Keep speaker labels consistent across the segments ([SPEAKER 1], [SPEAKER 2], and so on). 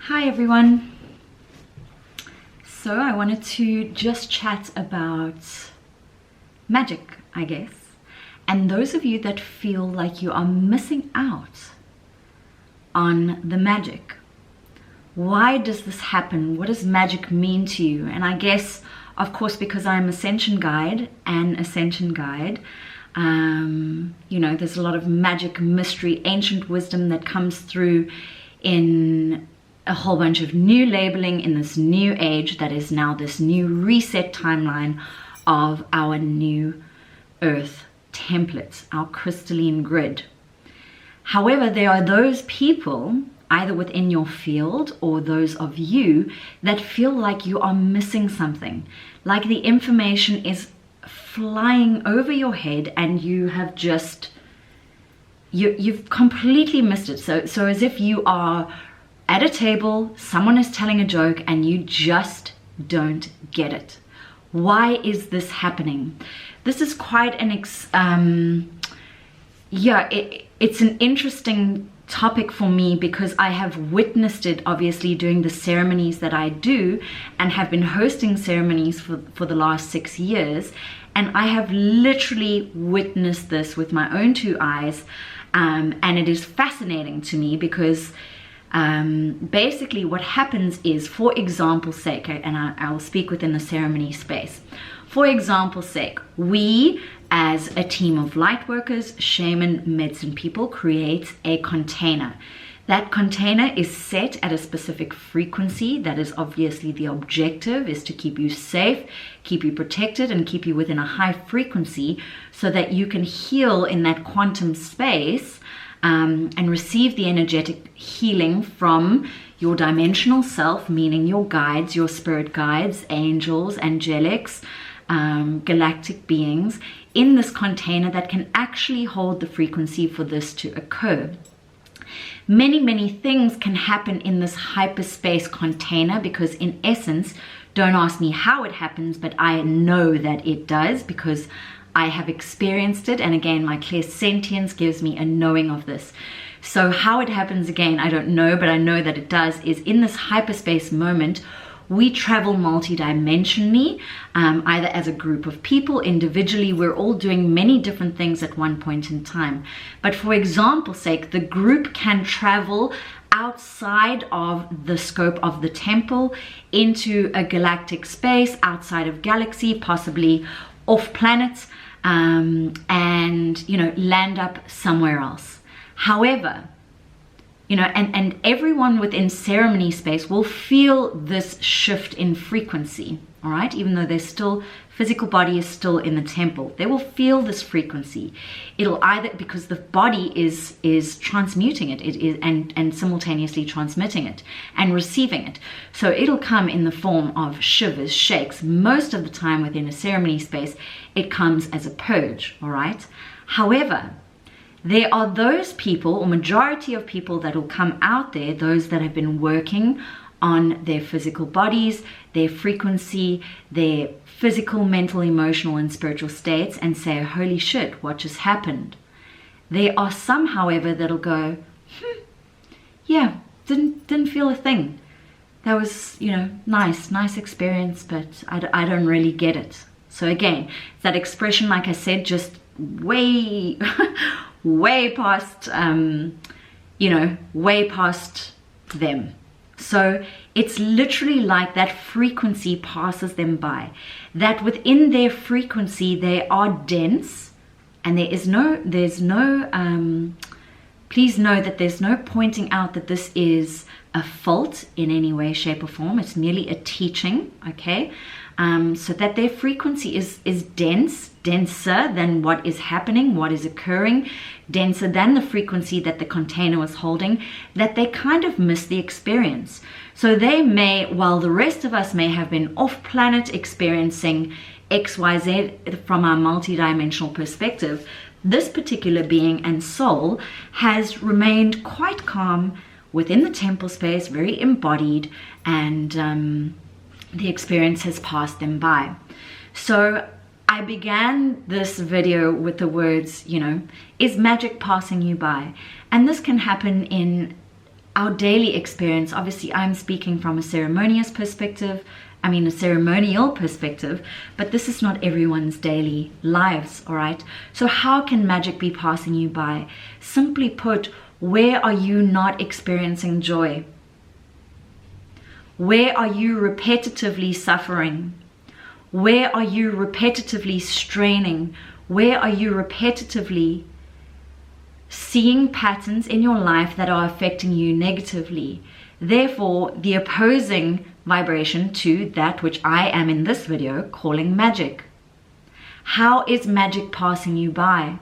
[SPEAKER 1] Hi everyone. So I wanted to just chat about magic, I guess. And those of you that feel like you are missing out on the magic. Why does this happen? What does magic mean to you? And I guess, of course, because I'm Ascension Guide, you know, there's a lot of magic, mystery, ancient wisdom that comes through in a whole bunch of new labeling in this new age that is now this new reset timeline of our new earth templates, our crystalline grid. However, there are those people, either within your field or those of you, that feel like you are missing something, like the information is flying over your head and you have just, you've completely missed it. So as if you are at a table, someone is telling a joke and you just don't get it. Why is this happening? This is quite an it's an interesting topic for me because I have witnessed it obviously doing the ceremonies that I do and have been hosting ceremonies for the last 6 years, and I have literally witnessed this with my own two eyes, and it is fascinating to me because basically what happens is, for example's sake, and I will speak within the ceremony space. For example's sake, we as a team of light workers, shaman, medicine people create a container. That container is set at a specific frequency. That is obviously the objective, is to keep you safe, keep you protected, and keep you within a high frequency so that you can heal in that quantum space and receive the energetic healing from your dimensional self, meaning your guides, your spirit guides, angels, angelics, galactic beings, in this container that can actually hold the frequency for this to occur. Many things can happen in this hyperspace container because, in essence, don't ask me how it happens, but I know that it does because I have experienced it, and again, my clairsentience gives me a knowing of this. So how it happens, again, I don't know, but I know that it does, is in this hyperspace moment, we travel multidimensionally, either as a group of people, individually. We're all doing many different things at one point in time. But for example's sake, the group can travel outside of the scope of the temple into a galactic space, outside of galaxy, possibly off planet, and, you know, land up somewhere else. However, you know, and everyone within ceremony space will feel this shift in frequency, all right? Even though there's still, physical body is still in the temple, they will feel this frequency. It'll either, because the body is transmuting it, and simultaneously transmitting it and receiving it. So it'll come in the form of shivers, shakes. Most of the time within a ceremony space, it comes as a purge, all right? However, there are those people, or majority of people, that will come out there, those that have been working on their physical bodies, their frequency, their physical, mental, emotional, and spiritual states, and say, holy shit, what just happened? There are some, however, that'll go, yeah, didn't feel a thing. That was, you know, nice experience, but I don't really get it. So again, that expression, like I said, just way past, you know, way past them. So it's literally like that frequency passes them by, that within their frequency they are dense, and there's no please know that there's no pointing out that this is a fault in any way, shape, or form. It's merely a teaching, okay? So that their frequency is denser than what is happening, what is occurring, denser than the frequency that the container was holding, that they kind of miss the experience. So they may, while the rest of us may have been off planet experiencing XYZ from our multidimensional perspective, this particular being and soul has remained quite calm within the temple space, very embodied, and the experience has passed them by. So I began this video with the words, you know, is magic passing you by? And this can happen in our daily experience, obviously I'm speaking from a ceremonial perspective, but this is not everyone's daily lives, all right? So how can magic be passing you by? Simply put, where are you not experiencing joy? Where are you repetitively suffering? Where are you repetitively straining? Where are you repetitively seeing patterns in your life that are affecting you negatively? Therefore, the opposing vibration to that which I am in this video calling magic. How is magic passing you by?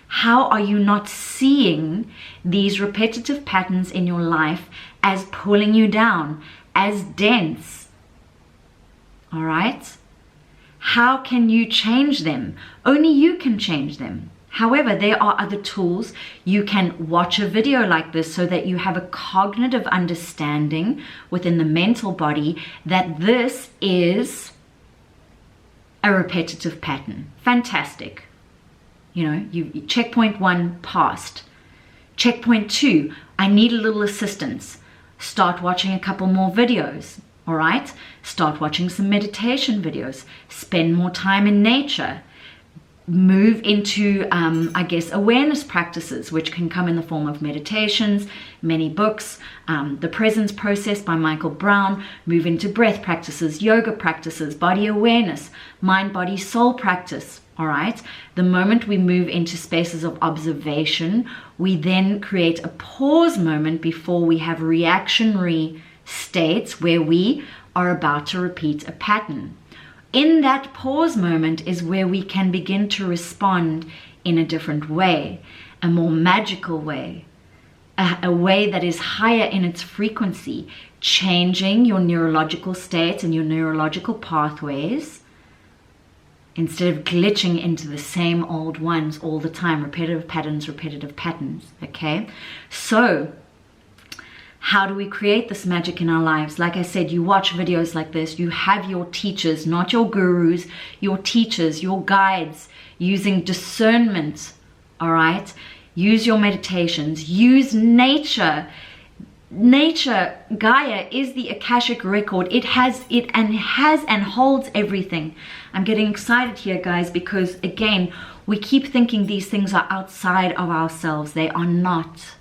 [SPEAKER 1] How are you not seeing these repetitive patterns in your life as pulling you down, as dense? All right? How can you change them? Only you can change them. However, there are other tools. You can watch a video like this so that you have a cognitive understanding within the mental body that this is a repetitive pattern. Fantastic. You know, you checkpoint 1 passed. Checkpoint 2, I need a little assistance. Start watching a couple more videos. All right? Start watching some meditation videos. Spend more time in nature. Move into, awareness practices, which can come in the form of meditations, many books, The Presence Process by Michael Brown. Move into breath practices, yoga practices, body awareness, mind, body, soul practice. All right. The moment we move into spaces of observation, we then create a pause moment before we have reactionary states where we are about to repeat a pattern. In that pause moment is where we can begin to respond in a different way, a more magical way, a way that is higher in its frequency, changing your neurological states and your neurological pathways instead of glitching into the same old ones all the time, repetitive patterns, okay? So how do we create this magic in our lives? Like I said, you watch videos like this, you have your teachers, not your gurus, your teachers, your guides, using discernment, all right? Use your meditations, use nature. Nature, Gaia, is the Akashic record. It has and holds everything. I'm getting excited here, guys, because again, we keep thinking these things are outside of ourselves. They are not.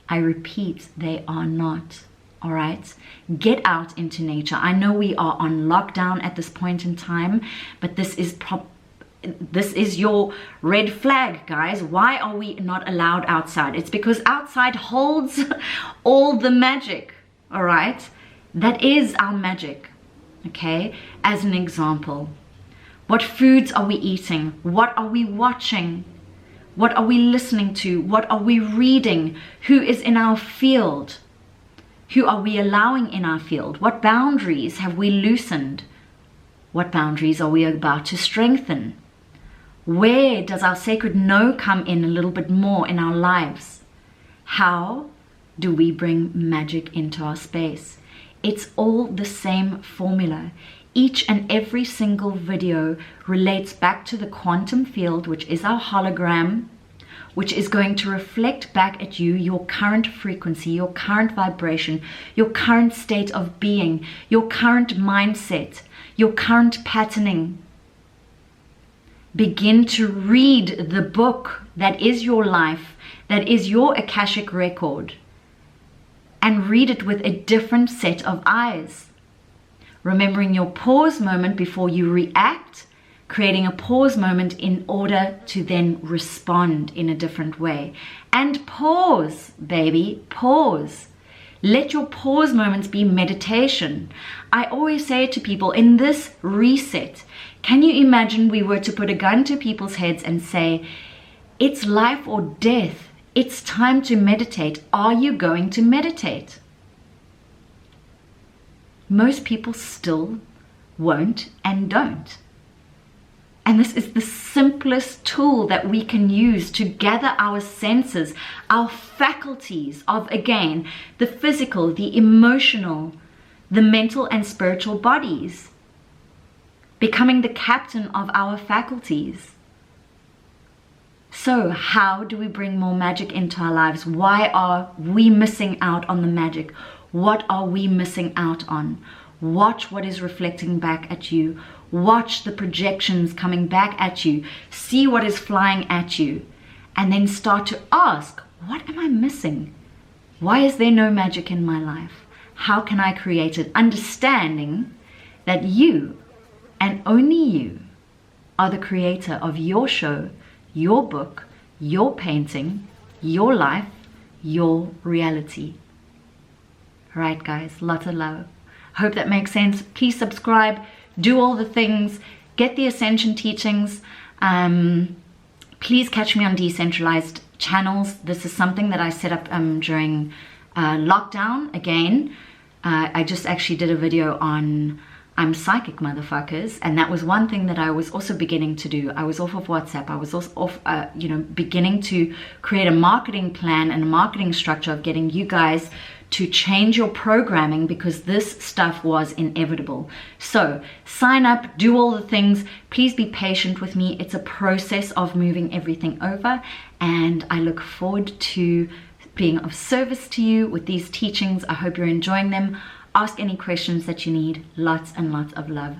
[SPEAKER 1] I repeat, they are not. All right? Get out into nature. I know we are on lockdown at this point in time, but this is your red flag, guys. Why are we not allowed outside? It's because outside holds all the magic. All right? That is our magic. Okay? As an example, what foods are we eating? What are we watching? What are we listening to? What are we reading? Who is in our field? Who are we allowing in our field? What boundaries have we loosened? What boundaries are we about to strengthen? Where does our sacred no come in a little bit more in our lives? How do we bring magic into our space? It's all the same formula. Each and every single video relates back to the quantum field, which is our hologram, which is going to reflect back at you your current frequency, your current vibration, your current state of being, your current mindset, your current patterning. Begin to read the book that is your life, that is your Akashic record, and read it with a different set of eyes. Remembering your pause moment before you react, creating a pause moment in order to then respond in a different way. And pause, baby, pause. Let your pause moments be meditation. I always say to people, in this reset, can you imagine we were to put a gun to people's heads and say, it's life or death. It's time to meditate. Are you going to meditate? Most people still won't and don't. And this is the simplest tool that we can use to gather our senses, our faculties of, again, the physical, the emotional, the mental and spiritual bodies. Becoming the captain of our faculties. So how do we bring more magic into our lives? Why are we missing out on the magic? What are we missing out on? Watch what is reflecting back at you. Watch the projections coming back at you. See what is flying at you. And then start to ask, what am I missing? Why is there no magic in my life? How can I create it? Understanding that you, and only you, are the creator of your show, your book, your painting, your life, your reality. Right, guys, lots of love. Hope that makes sense. Please subscribe, do all the things, get the Ascension teachings. Please catch me on decentralized channels. This is something that I set up during lockdown again. I just actually did a video on I'm psychic, motherfuckers, and that was one thing that I was also beginning to do. I was off of WhatsApp. I was also off, beginning to create a marketing plan and a marketing structure of getting you guys to change your programming, because this stuff was inevitable. So sign up, do all the things. Please be patient with me. It's a process of moving everything over, and I look forward to being of service to you with these teachings. I hope you're enjoying them. Ask any questions that you need. Lots and lots of love.